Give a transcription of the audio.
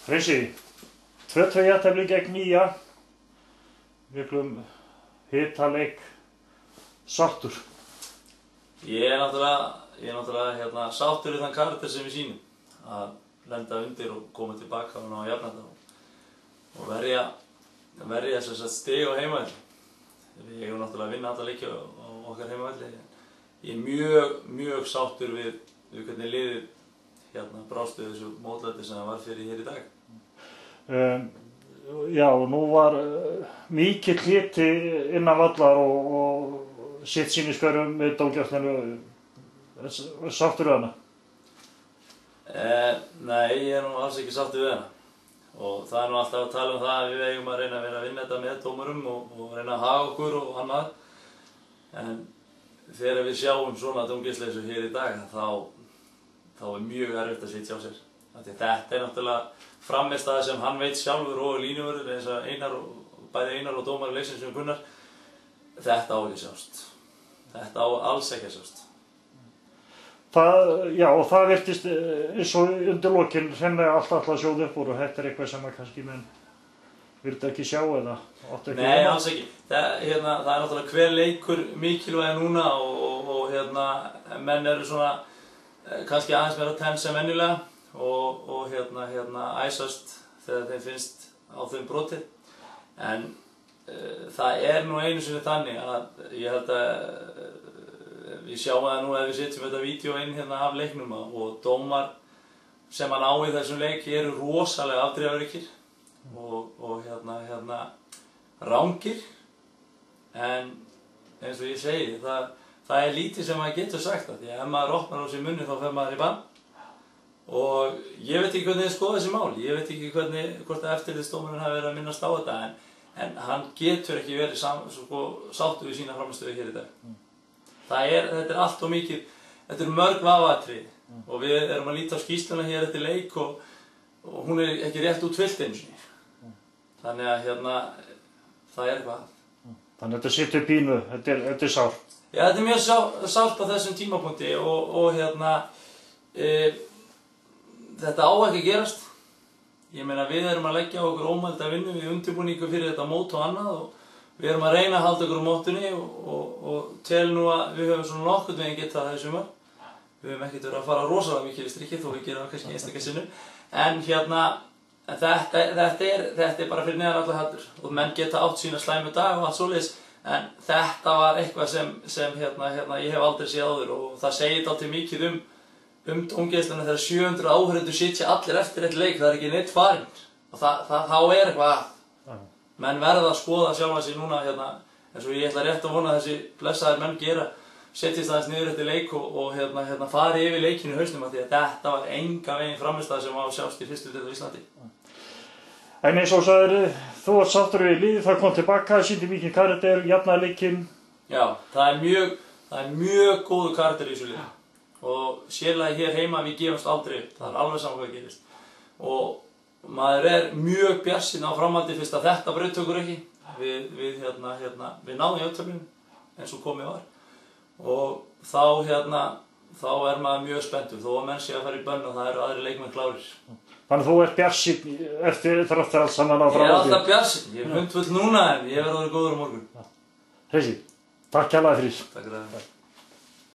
Freysi, 2-2 jafntefli gegn Nýja, miklum hitaleik, sáttur. Ég er náttúrulega sáttur í þann karakter sem við sýnum. Að lenda undir og koma tilbaka og ná að jafna þetta og verja þess að stig á heimavelli. Við eigum náttúrulega að vinna alla leiki á okkar heimavelli. Ég er mjög sáttur við hvernig liðið brást við þessu mótlæti sem það var fyrir hér í dag. Já, nú var mikill hiti innan vallar og sitt sýniskverjum með dómgæslinu. Sáttur við hana? Nei, ég er nú alls ekki sáttur við hana. Og það er nú alltaf að tala um það að við eigum að reyna að vinna þetta með dómurum og reyna að haga okkur og annað. En þegar við sjáum svona dómgæslu hér í dag, þá er mjög erfitt að sitja á sér. Þetta er náttúrulega frammistaða sem hann veit sjálfur og línuvörður eins og bæði Einar og dómari leiksins sem kunnar. Þetta á ekki að sjást. Þetta á alls ekki að sjást. Og það virtist eins og undir lokin hreinlega allt að sjóða upp úr og þetta er eitthvað sem kannski menn vildi ekki sjá eða áttu ekki. Nei, alls ekki. Það er náttúrulega hver leikur mikilvæg núna og menn eru svona kannski aðeins meira tense en venjulega og æsast þegar þeim finnst á þeim brotið. En það er nú einu sinni þannig að ég held að við sjáum það nú ef við setjum þetta vídeo inn af leiknum og dómar sem hann á í þessum leik eru rosalega afdrifaríkir og rangir. En eins og ég segi, það er lítið sem maður getur sagt það, því að ef maður opnar á sér munni þá fer maður í bann. Og ég veit ekki hvernig þið skoða þessi mál, ég veit ekki hvort að eftirlitsdómurinn hafi verið að minnast á þetta, en hann getur ekki verið sáttur við sína frammistöðu hér í dag. Þetta er allt og mikið, þetta er mörg vafaatriði og við erum að líta á skýrsluna hér eftir leik og hún er ekki rétt útfyllt einu sinni. Þannig að það er eitthvað. Þannig að þetta situr pínu, þetta er sárt. Já, þetta er mjög sárt á þessum tímapunkti og þetta á ekki að gerast. Ég meina við erum að leggja okkur ómælda vinnu í undirbúningu fyrir þetta mót og annað og við erum að reyna að halda okkur á mótunni og tel nú að við höfum svona nokkurn veginn getað það í sumar. Við höfum ekkert verið að fara rosalega mikið í strikið þó við gerum það kannski einstaka sinnum. En þetta er bara fyrir neðan allar hattur og menn geta átt sína slæmu dag og allt svoleiðis. En þetta var eitthvað sem ég hef aldrei séð áður og það segir dálítið mikið dómgæsluna þegar 700 áhorfendur sitja allir eftir eitt leik, það er ekki neitt farinn. Og þá er eitthvað að. Menn verða að skoða sjálfa sig núna eins og ég ætla rétt að vona að þessi blessaðir menn setjist aðeins niður eftir leik og fari yfir leikinu í hausnum af því að þetta var engan veginn frammistaða sem á að sjást í fyrstu deild á Íslandi. En eins og sagðir, þú varst sáttur við liðið, það kom tilbaka, sýndi mikið karakter, jafnaði leikinn. Já, það er mjög góður karakter í þessu liði. Og sérlega hér heima við gefumst aldrei upp, það er alveg saman hvað gerist. Og maður er mjög bjartsýnn á framhaldi fyrst að þetta braut okkur ekki. Við náðum jafnteflinu eins og komið var. Og þá er maður mjög spenntur, þó að menn sé að fara í bönn og það eru aðri leikmenn klárir. Þannig að þú ert bjartsýnn eftir allt saman á framhaldi? Ég er alltaf bjartsýnn, ég er hundfull núna en ég verð að vera góður á morgun. Freysi, takk kærlega fyrir. Takk fyrir það.